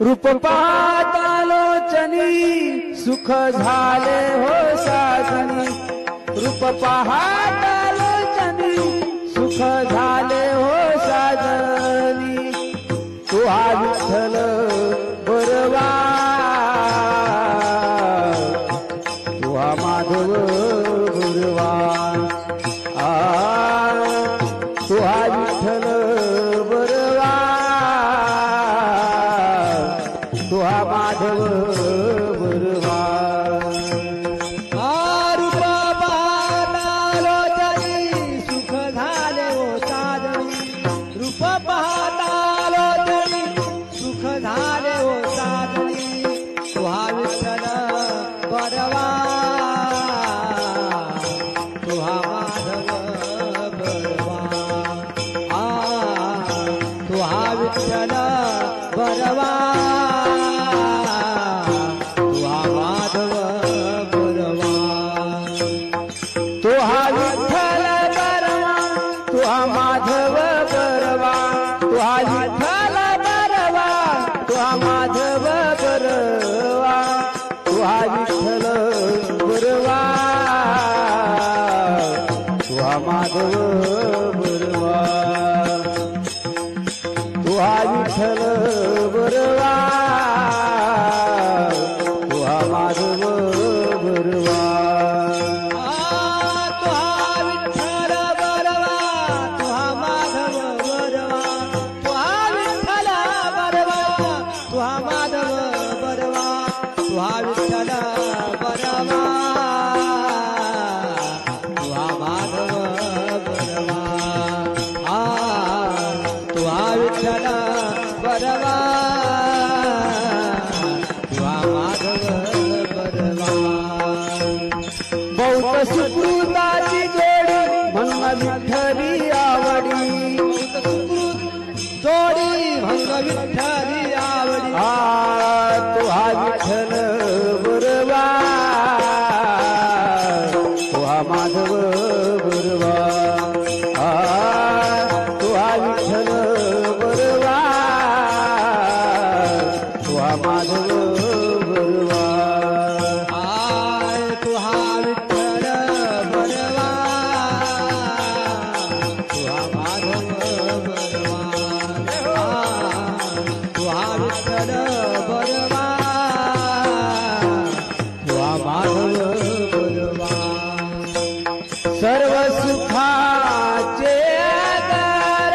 रूप पाहतालोचनी सुख झाले हो साजनी रूप पाहतालोचनी सुख झाले हो साजनी तू हा विठ्ठल बरवा तू हा माधव बरवा तू हा विठ्ठल बरवा तू हा माधव बरवा रूप पाहतालोचनी सुख झाले हो साजनी रूप पाहतालोचनी सुख झाले हो साजनी तू हा विठ्ठल बरवा तू हा माधव बरवा तू हा विठ्ठल बरवा तू हा माधव बरवा तो हा विठ्ठल बरवा तू हा माधव बरवा तू हा विठ्ठल बरवा तू हा माधव बरवा तू हा विठ्ठल बरवा तू हा माधव बरवा तू हा विठ्ठल बरवा तू हा माधव बरवा तू हा विठ्ठल बरवा तू हा माधव बरवा तू हा विठ्ठल बरवा तू हा माधव बरवा तू हा विठ्ठल बरवा तू हा माधव बरवा तू हा विठ्ठल बरवा तू हा माधव बरवा बहुत सुकृताची जोडी म्हणून विठ्ठली आवडी जोडी भंग विठ्ठली आवडी तू हा विठ्ठल बरवा तू हा माधव बरवा तू हा विठ्ठल बरवा तू हा माधव बरवा तू हा विठ्ठल बरवा तू हा माधव बरवा तू हा विठ्ठल बरवा तू हा माधव बरवा सर्व सुखाचे आधार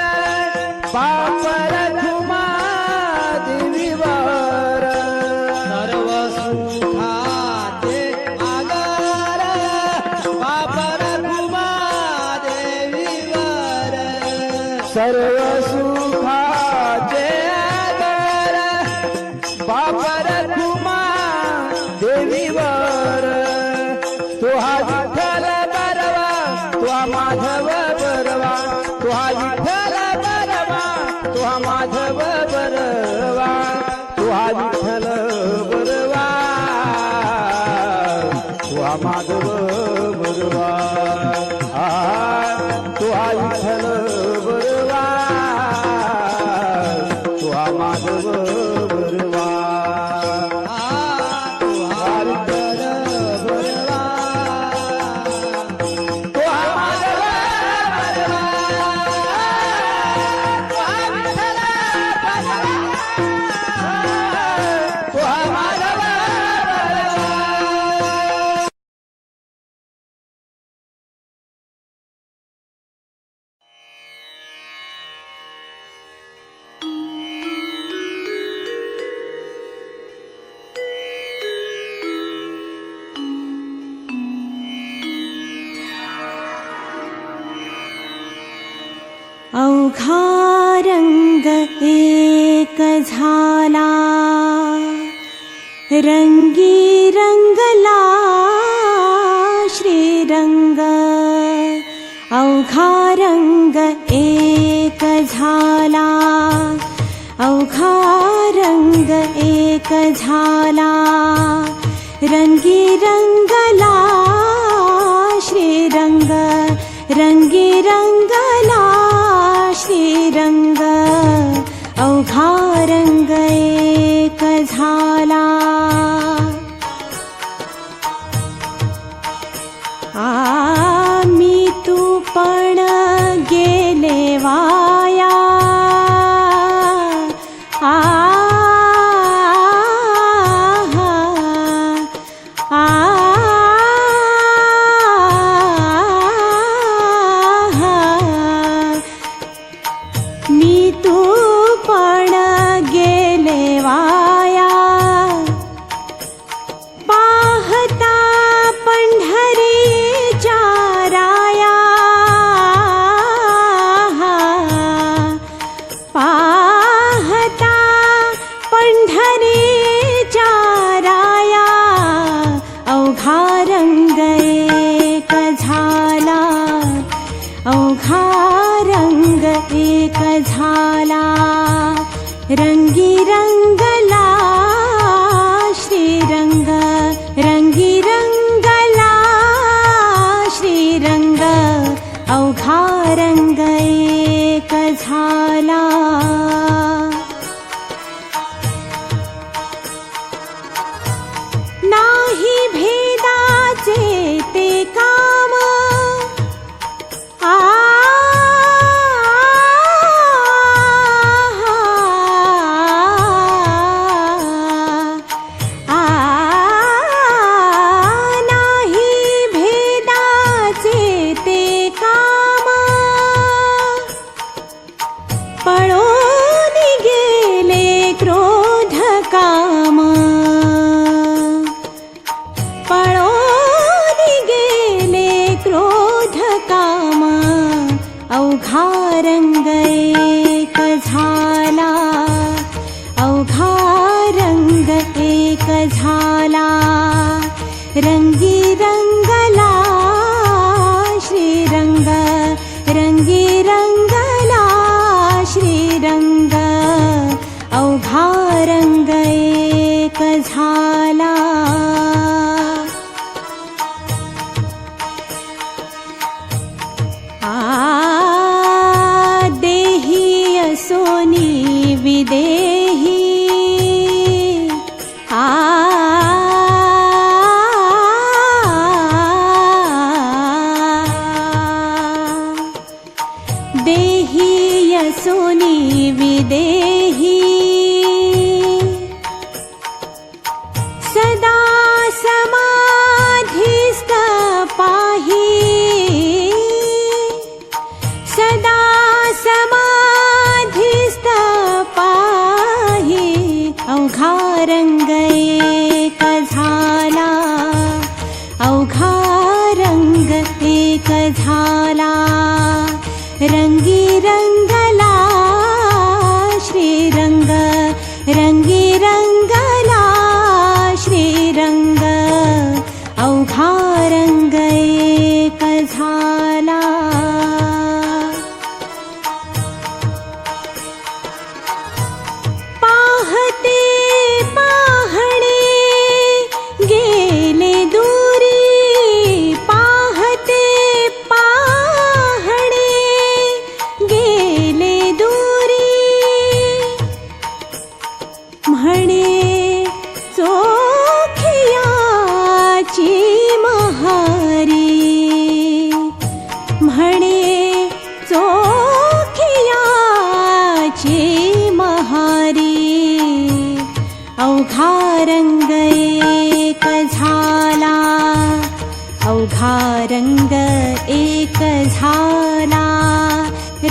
पापर तुमा देवीवर सर्व सुखाचे आगार बापर तुमा देवीवर सर्व सुखाचे आधार पापर तुमा देवीवर तू हा विठ्ठल बरवा तू हा माधव बरवा तू हा विठ्ठल बरवा तू हा माधव बरवा तू हा विठ्ठल बरवा तू हा माधव बरवा तू हा विठ्ठल बरवा तू हा माधव बरवा तू हा विठ्ठल बरवा तू हा माधव बरवा तू हा विठ्ठल बरवा तू हा माधव बरवा अवघा रंग एक झाला रंगी रंगला श्रीरंग अवघा रंग एक झाला अवघा रंग एक झाला रंगी रंगला श्रीरंग रंगी रंगला श्रीरंग अवघा रंग एक रंग एक झाला रंगी रंगला श्रीरंग रंगी रंगला श्रीरंग अवघा रंग एक झाला नाही भेदाचे ते काम नाही भेदाचे ते काम पळून गेले क्रोध काम पळून गेले क्रोध काम अवघा रंग एक झाला अवघा रंग एक झाला रंगी रंगला श्रीरंग रंगी रंगला श्रीरंग अवघा रंग एक झाला देही असोनी विदेही देही असोनी विदेही सदा समाधिस्थ पाही सदा समाधिस्थ पाही अवघा रंग एक झाला अवघा रंग एक झाला रंगी रंगला श्रीरंग रंगी रंगला श्रीरंग अवघा रंग एक झाला पाहते पाहणे गेले दूरी पाहते पाहणे गेले दूरी म्हणे चोखियाची महारी म्हणे चोखियाची महारी अवघा रंग एक झाला अवघा रंग एक झाला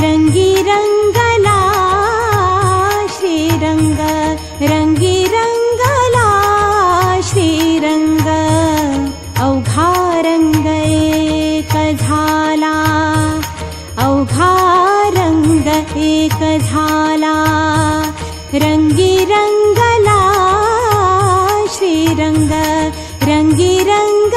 रंगी रंगला श्रीरंग रंगी रंगला श्रीरंग अवघा रंग एक झाला अवघा रंग एक झाला रंगी रंगला श्रीरंग रंगी रंग